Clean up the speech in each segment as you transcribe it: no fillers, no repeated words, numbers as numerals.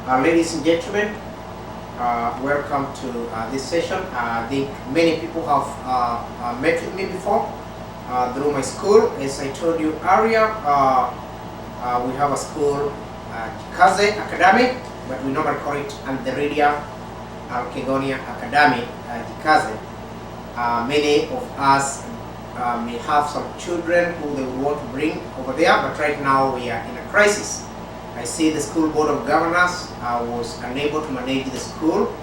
Ladies and gentlemen, welcome to this session. I think many people have met with me before through my school. As I told you earlier, we have a school, Kaze Academy, but we normally call it Anderedia Alkegonia Academy, Kaze. Many of us may have some children who they would want to bring over there, but right now we are in a crisis. I see the school board of governors was unable to manage the school,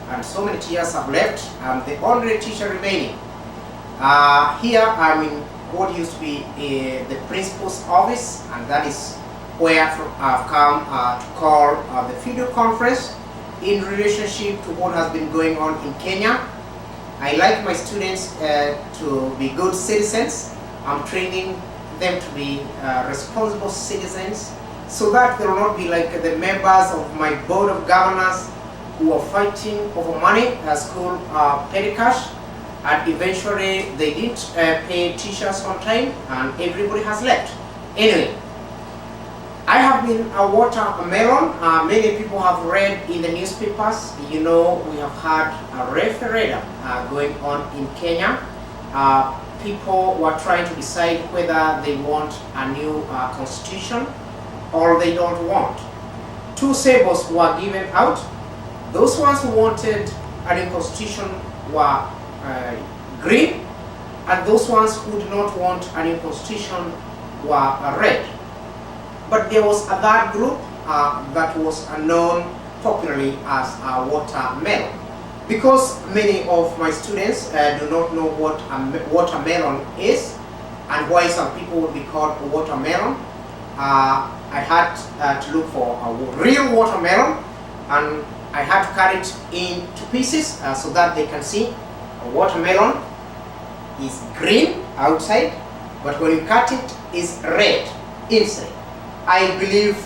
and so many teachers have left. I'm the only teacher remaining. Here I'm in what used to be the principal's office, and that is where I've come to call the video conference in relationship to what has been going on in Kenya. I like my students to be good citizens. I'm training them to be responsible citizens, so that they will not be like the members of my board of governors who are fighting over money, school petty cash, and eventually they didn't pay teachers on time and everybody has left. Anyway, I have been a watermelon. Many people have read in the newspapers. You know, we have had a referendum going on in Kenya. People were trying to decide whether they want a new constitution or they don't want. Two symbols were given out. Those ones who wanted a new constitution were green, and those ones who did not want a new constitution were red. But there was a third group that was known popularly as a watermelon. Because many of my students do not know what a watermelon is and why some people would be called a watermelon, I had to look for a real watermelon, and I had to cut it into pieces so that they can see. A watermelon is green outside, but when you cut it, it's red inside. I believe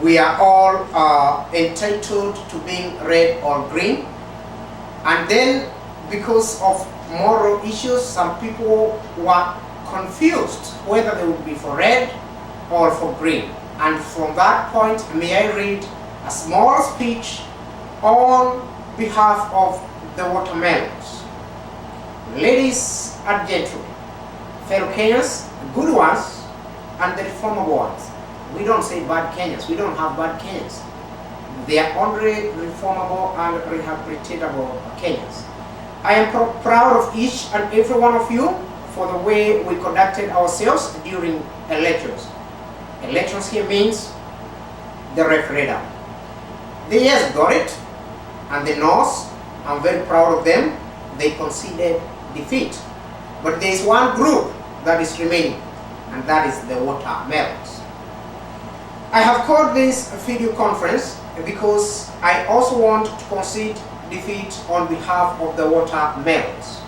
we are all entitled to being red or green, and then because of moral issues, some people were confused whether they would be for red or for green. And from that point, may I read a small speech on behalf of the watermelons. Ladies and gentlemen, fellow Kenyans, good ones and the reformable ones. We don't say bad Kenyans. We don't have bad Kenyans. They are only reformable and rehabilitatable Kenyans. I am proud of each and every one of you for the way we conducted ourselves during elections. Elections here means the referendum. The yes got it, and the no's, I'm very proud of them, they conceded defeat. But there is one group that is remaining, and that is the watermelons. I have called this video conference because I also want to concede defeat on behalf of the watermelons.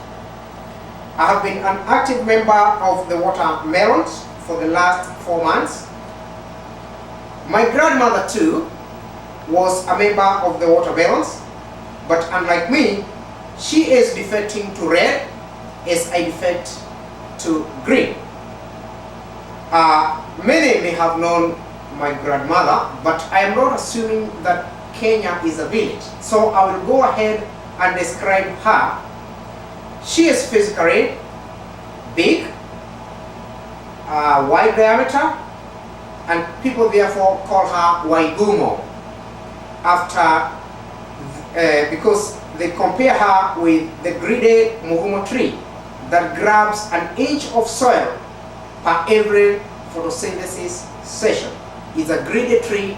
I have been an active member of the watermelons for the last 4 months. My grandmother too was a member of the watermelons, but unlike me, she is defecting to red as I defect to green. Many may have known my grandmother, but I am not assuming that Kenya is a village. So I will go ahead and describe her. She is physically big, wide diameter, and people therefore call her Waigumo, because they compare her with the greedy mugumo tree that grabs an inch of soil per every photosynthesis session. It's a greedy tree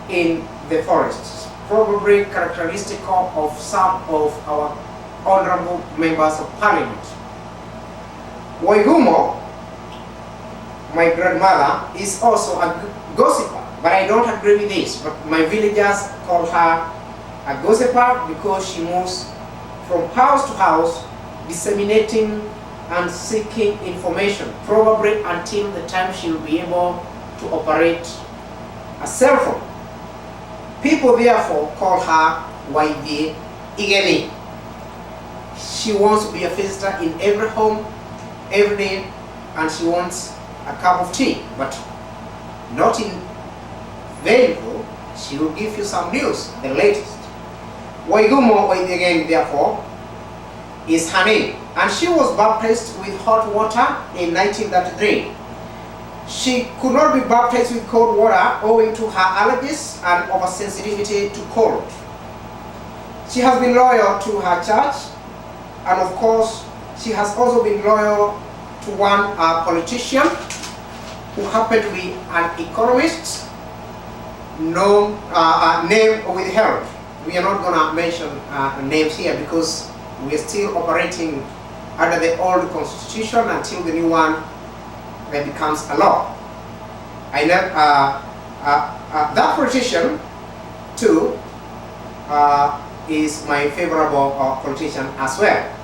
in the forests, probably characteristic of some of our honorable members of parliament. Waigumo, my grandmother, is also a gossiper, but I don't agree with this. But my villagers call her a gossiper because she moves from house to house disseminating and seeking information, probably until the time she will be able to operate a cell phone. People therefore call her Waigi Igeni. She wants to be a visitor in every home, every day, and she wants a cup of tea, but not in vain. She will give you some news, the latest. Waigumo again, therefore, is her name, and she was baptized with hot water in 1933. She could not be baptized with cold water owing to her allergies and oversensitivity to cold. She has been loyal to her church, and of course, she has also been loyal to one politician who happened to be an economist, name withheld. We are not going to mention names here because we are still operating under the old constitution until the new one that becomes a law. I know that politician too is my favorable politician as well.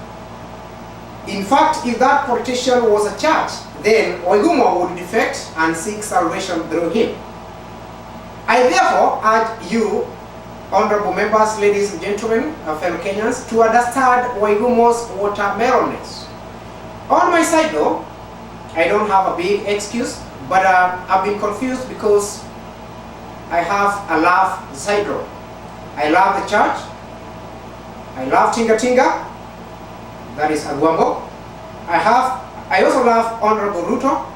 In fact, if that politician was a church, then Waigumo would defect and seek salvation through him. I therefore urge you, honorable members, ladies and gentlemen, fellow Kenyans, to understand Waigumo's watermelonness. On my side though, I don't have a big excuse, but I've been confused because I have a love syndrome. I love the church, I love Tinga Tinga, that is Agwambo. I also love Honorable Ruto,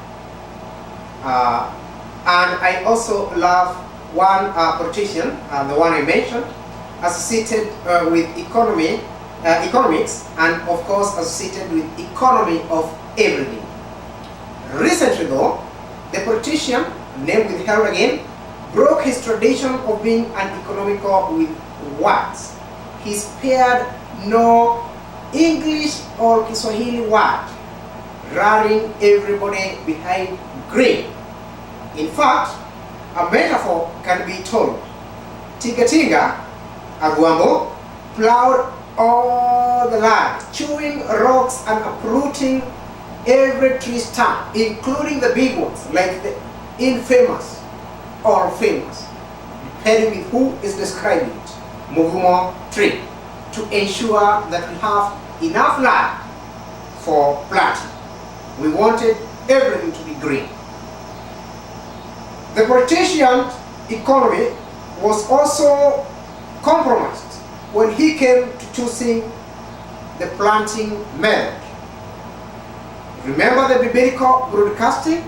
and I also love one politician, the one I mentioned, associated with economics, and of course associated with economy of everything. Recently though, the politician, name withheld again, broke his tradition of being an economical with words. He spared no English or Kiswahili word, rallying everybody behind green. In fact, a metaphor can be told. Tinga Tinga, Agwambo, plowed all the land, chewing rocks and uprooting every tree stump, including the big ones, like the infamous or famous, depending with who is describing it, Mugumo tree, to ensure that we have enough land for planting. We wanted everything to be green. The politician's economy was also compromised when he came to choosing the planting method. Remember the biblical broadcasting?